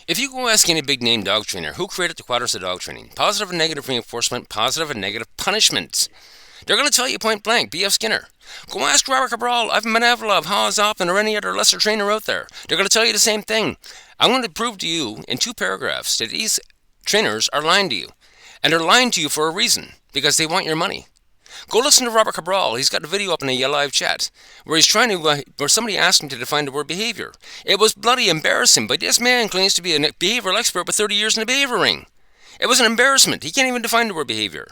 If you go ask any big name dog trainer who created the quadrants of dog training, positive and negative reinforcement, positive and negative punishment, they're going to tell you point blank, B.F. Skinner. Go ask Robert Cabral, Ivan Benevolov, Hans Hoffman, or any other lesser trainer out there. They're going to tell you the same thing. I'm going to prove to you in 2 paragraphs that these trainers are lying to you. And they're lying to you for a reason, because they want your money. Go listen to Robert Cabral. He's got a video up in a live chat where he's trying to, where somebody asked him to define the word behavior. It was bloody embarrassing, but this man claims to be a behavioral expert with 30 years in the behavior ring. It was an embarrassment. He can't even define the word behavior.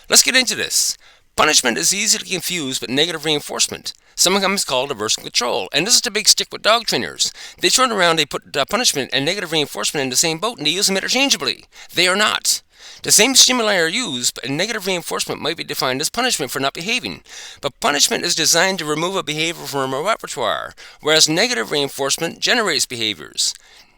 Let's get into this. Punishment is easily confused with negative reinforcement. Sometimes called aversive control, and this is the big stick with dog trainers. They turn around, they put punishment and negative reinforcement in the same boat, and they use them interchangeably. They are not. The same stimuli are used, but negative reinforcement might be defined as punishment for not behaving. But punishment is designed to remove a behavior from a repertoire, whereas negative reinforcement generates behaviors.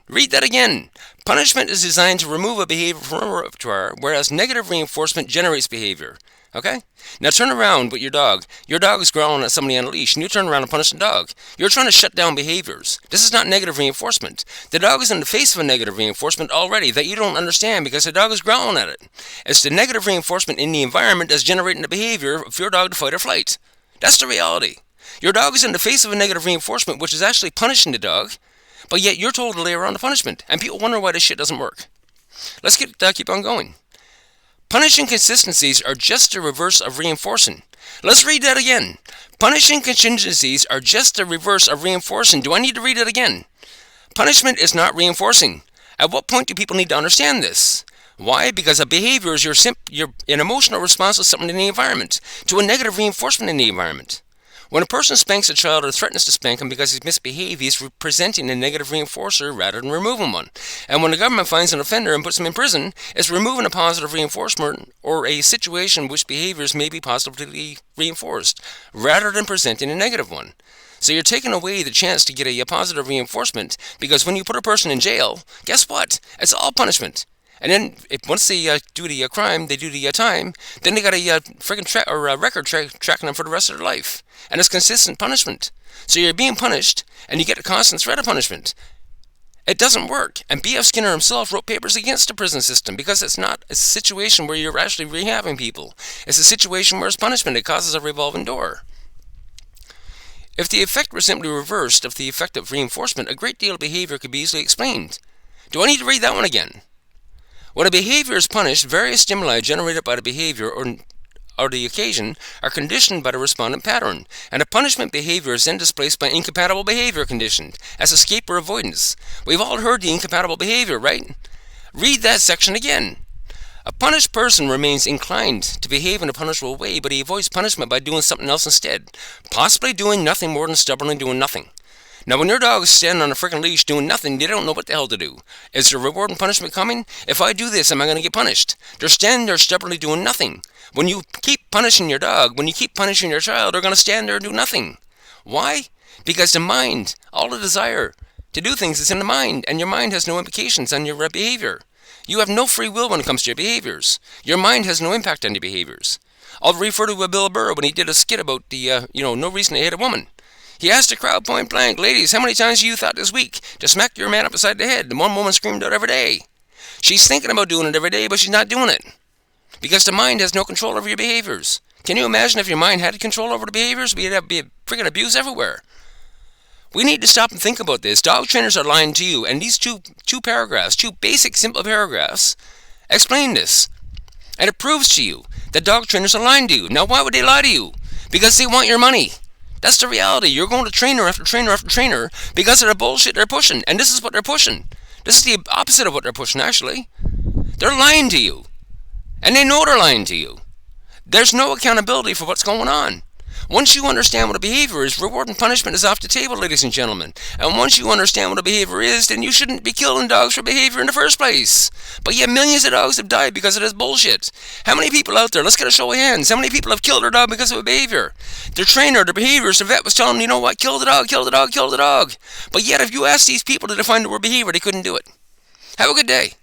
Read that again. Punishment is designed to remove a behavior from a repertoire, whereas negative reinforcement generates behavior. Okay? Now turn around with your dog. Your dog is growling at somebody on a leash, and you turn around and punish the dog. You're trying to shut down behaviors. This is not negative reinforcement. The dog is in the face of a negative reinforcement already that you don't understand because the dog is growling at it. It's the negative reinforcement in the environment that's generating the behavior of your dog to fight or flight. That's the reality. Your dog is in the face of a negative reinforcement, which is actually punishing the dog, but yet you're told to lay around the punishment, and people wonder why this shit doesn't work. Let's keep on going. Punishing consistencies are just the reverse of reinforcing. Let's read that again. Punishing contingencies are just the reverse of reinforcing. Do I need to read it again? Punishment is not reinforcing. At what point do people need to understand this? Why? Because a behavior is an emotional response to something in the environment, to a negative reinforcement in the environment. When a person spanks a child or threatens to spank him because he's misbehaved, he's presenting a negative reinforcer rather than removing one. And when the government finds an offender and puts him in prison, it's removing a positive reinforcement or a situation which behaviors may be positively reinforced, rather than presenting a negative one. So you're taking away the chance to get a positive reinforcement, because when you put a person in jail, guess what? It's all punishment. And then once they do the crime, they do the time, then they got a record tracking them for the rest of their life. And it's consistent punishment. So you're being punished, and you get a constant threat of punishment. It doesn't work. And B.F. Skinner himself wrote papers against the prison system because it's not a situation where you're actually rehabbing people. It's a situation where it's punishment. It causes a revolving door. If the effect were simply reversed of the effect of reinforcement, a great deal of behavior could be easily explained. Do I need to read that one again? When a behavior is punished, various stimuli generated by the behavior or the occasion are conditioned by the respondent pattern, and a punishment behavior is then displaced by incompatible behavior conditioned as escape or avoidance. We've all heard the incompatible behavior, right? Read that section again. A punished person remains inclined to behave in a punishable way, but he avoids punishment by doing something else instead, possibly doing nothing more than stubbornly doing nothing. Now, when your dog is standing on a freaking leash doing nothing, they don't know what the hell to do. Is there reward and punishment coming? If I do this, am I going to get punished? They're standing there stubbornly doing nothing. When you keep punishing your dog, when you keep punishing your child, they're going to stand there and do nothing. Why? Because the mind, all the desire to do things is in the mind, and your mind has no implications on your behavior. You have no free will when it comes to your behaviors. Your mind has no impact on your behaviors. I'll refer to Bill Burr when he did a skit about the, no reason to hate a woman. He asked the crowd point blank, ladies, how many times have you thought this week to smack your man upside the head? And one woman screamed out every day. She's thinking about doing it every day, but she's not doing it. Because the mind has no control over your behaviors. Can you imagine if your mind had control over the behaviors? We'd be freaking abuse everywhere. We need to stop and think about this. Dog trainers are lying to you, and these two paragraphs, 2 basic, simple paragraphs, explain this. And it proves to you that dog trainers are lying to you. Now, why would they lie to you? Because they want your money. That's the reality. You're going to trainer after trainer after trainer because of the bullshit they're pushing. And this is what they're pushing. This is the opposite of what they're pushing, actually. They're lying to you. And they know they're lying to you. There's no accountability for what's going on. Once you understand what a behavior is, reward and punishment is off the table, ladies and gentlemen. And once you understand what a behavior is, then you shouldn't be killing dogs for behavior in the first place. But yet millions of dogs have died because of this bullshit. How many people out there, let's get a show of hands, how many people have killed their dog because of a behavior? Their trainer, their behaviors, the vet was telling them, you know what, kill the dog, kill the dog, kill the dog. But yet if you ask these people to define the word behavior, they couldn't do it. Have a good day.